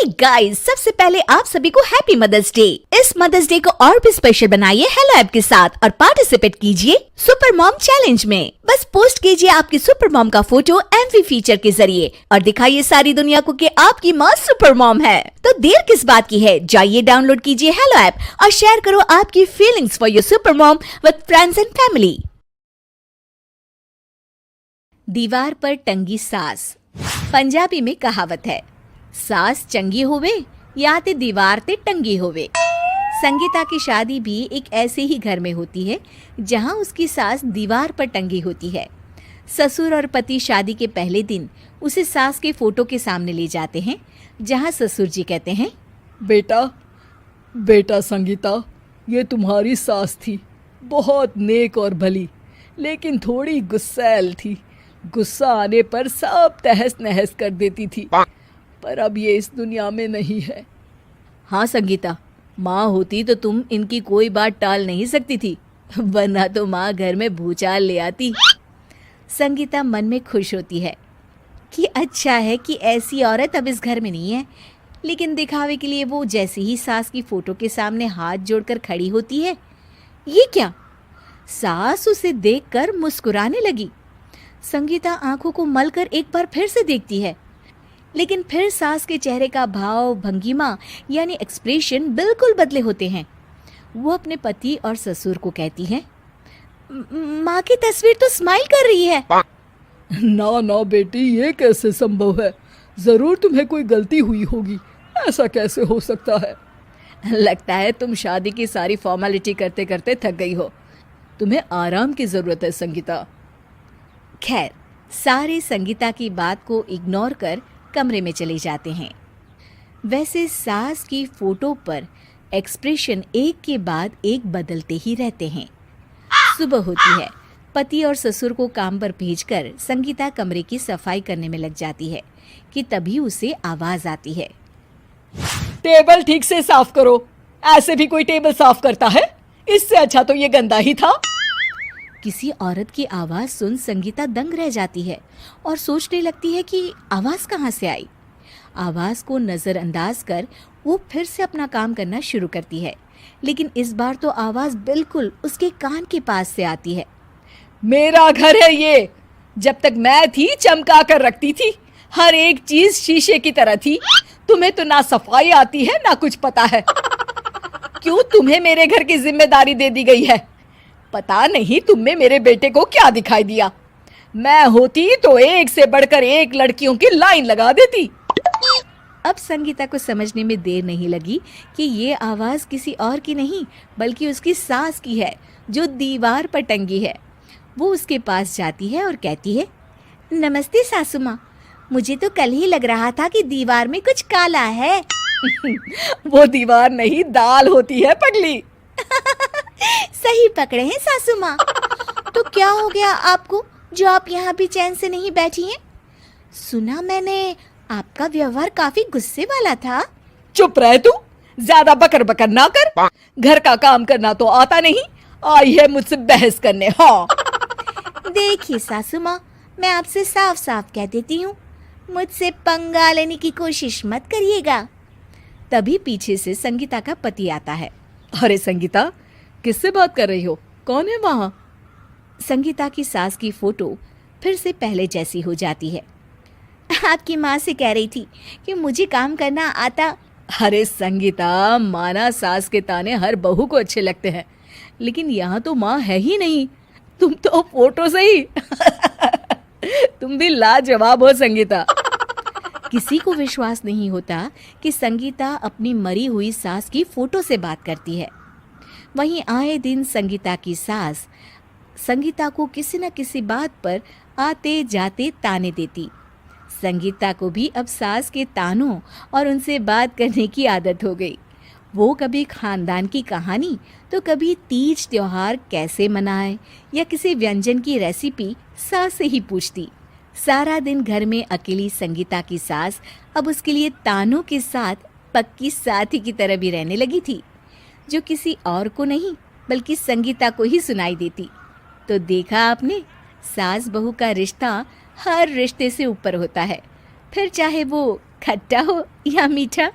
Hey guys, सबसे पहले आप सभी को हैप्पी मदर्स डे। इस मदर्स डे को और भी स्पेशल बनाइए हेलो ऐप के साथ और पार्टिसिपेट कीजिए सुपर मॉम चैलेंज में। बस पोस्ट कीजिए आपकी सुपर मॉम का फोटो एमवी फीचर के जरिए और दिखाइए सारी दुनिया को कि आपकी माँ सुपर मॉम है। तो देर किस बात की है, जाइए डाउनलोड कीजिए हेलो ऐप और शेयर करो आपकी feelings for your super mom with friends and family. दीवार पर टंगी सास। पंजाबी में कहावत है, सास चंगी होवे या ते दीवार ते टंगी होवे। संगीता की शादी भी एक ऐसे ही घर में होती है जहां उसकी सास दीवार पर टंगी होती है। ससुर और पति शादी के पहले दिन उसे सास के फोटो के सामने ले जाते हैं, जहां ससुर जी कहते हैं, बेटा संगीता, ये तुम्हारी सास थी, बहुत नेक और भली, लेकिन थोड़ी गुस्सैल थी। गुस्सा आने पर सब तहस नहस कर देती थी, पर अब ये इस दुनिया में नहीं है। हाँ संगीता, माँ होती तो तुम इनकी कोई बात टाल नहीं सकती थी, वरना तो माँ घर में भूचाल ले आती। संगीता मन में खुश होती है कि अच्छा है कि ऐसी औरत अब इस घर में नहीं है, लेकिन दिखावे के लिए वो जैसे ही सास की फोटो के सामने हाथ जोड़कर खड़ी होती है, ये क्या? सास उसे देखकर मुस्कुराने लगी। संगीता आंखों को मलकर एक बार फिर से देखती है, लेकिन फिर सास के चेहरे का भाव, भंगिमा यानी एक्सप्रेशन बिल्कुल बदले होते हैं। वो अपने पति और ससुर को कहती है, माँ की तस्वीर तो स्माइल कर रही है। ना बेटी, ये कैसे संभव है? जरूर तुम्हें कोई गलती हुई होगी, ऐसा कैसे हो सकता है? लगता है तुम शादी की सारी फॉर्मेलिटी करते करते थक गई हो, तुम्हें आराम की जरूरत है संगीता। खैर, सारे संगीता की बात को इग्नोर कर कमरे में चले जाते हैं। वैसे सास की फोटो पर एक्सप्रेशन एक के बाद एक बदलते ही रहते हैं। सुबह होती है, पति और ससुर को काम पर भेजकर संगीता कमरे की सफाई करने में लग जाती है कि तभी उसे आवाज आती है, टेबल ठीक से साफ करो। ऐसे भी कोई टेबल साफ करता है? इससे अच्छा तो ये गंदा ही था। किसी औरत की आवाज सुन संगीता दंग रह जाती है और सोचने लगती है कि आवाज कहाँ से आई। आवाज को नजरअंदाज कर वो फिर से अपना काम करना शुरू करती है, लेकिन इस बार तो आवाज बिल्कुल उसके कान के पास से आती है। मेरा घर है ये, जब तक मैं थी चमका कर रखती थी, हर एक चीज शीशे की तरह थी। तुम्हें तो ना सफाई आती है ना कुछ पता है। क्यों तुम्हें मेरे घर की जिम्मेदारी दे दी गई है? पता नहीं तुम में मेरे बेटे को क्या दिखाई दिया। मैं होती तो एक से बढ़कर एक लड़कियों की लाइन लगा देती। अब संगीता को समझने में देर नहीं लगी कि ये आवाज किसी और की नहीं बल्कि उसकी सास की है, जो दीवार पर टंगी है। वो उसके पास जाती है और कहती है, नमस्ते सासू माँ, मुझे तो कल ही लग रहा था कि दीवार में कुछ काला है। वो दीवार नहीं, दाल होती है पगली। सही पकड़े हैं सासू माँ। तो क्या हो गया आपको जो आप यहाँ भी चैन से नहीं बैठी हैं? सुना मैंने आपका व्यवहार काफी गुस्से वाला था। चुप रह तू, ज्यादा बकर बकर ना कर। घर का काम करना तो आता नहीं, आई है मुझसे बहस करने। हाँ देखिए सासू माँ, मैं आपसे साफ साफ कह देती हूँ, मुझसे पंगा लेने की कोशिश मत करिएगा। तभी पीछे से संगीता का पति आता है। अरे संगीता, किससे बात कर रही हो? कौन है वहाँ? संगीता की सास की फोटो फिर से पहले जैसी हो जाती है। आपकी माँ से कह रही थी कि मुझे काम करना आता। अरे संगीता, माना सास के ताने हर बहू को अच्छे लगते हैं, लेकिन यहाँ तो माँ है ही नहीं, तुम तो फोटो से ही। तुम भी लाजवाब हो संगीता। किसी को विश्वास नहीं होता कि संगीता अपनी मरी हुई सास की फोटो से बात करती है। वहीं आए दिन संगीता की सास संगीता को किसी न किसी बात पर आते जाते ताने देती। संगीता को भी अब सास के तानों और उनसे बात करने की आदत हो गई। वो कभी खानदान की कहानी तो कभी तीज त्योहार कैसे मनाए या किसी व्यंजन की रेसिपी सास से ही पूछती। सारा दिन घर में अकेली संगीता की सास अब उसके लिए तानों के साथ पक्की साथी की तरह भी रहने लगी थी, जो किसी और को नहीं बल्कि संगीता को ही सुनाई देती। तो देखा आपने, सास बहू का रिश्ता हर रिश्ते से ऊपर होता है, फिर चाहे वो खट्टा हो या मीठा।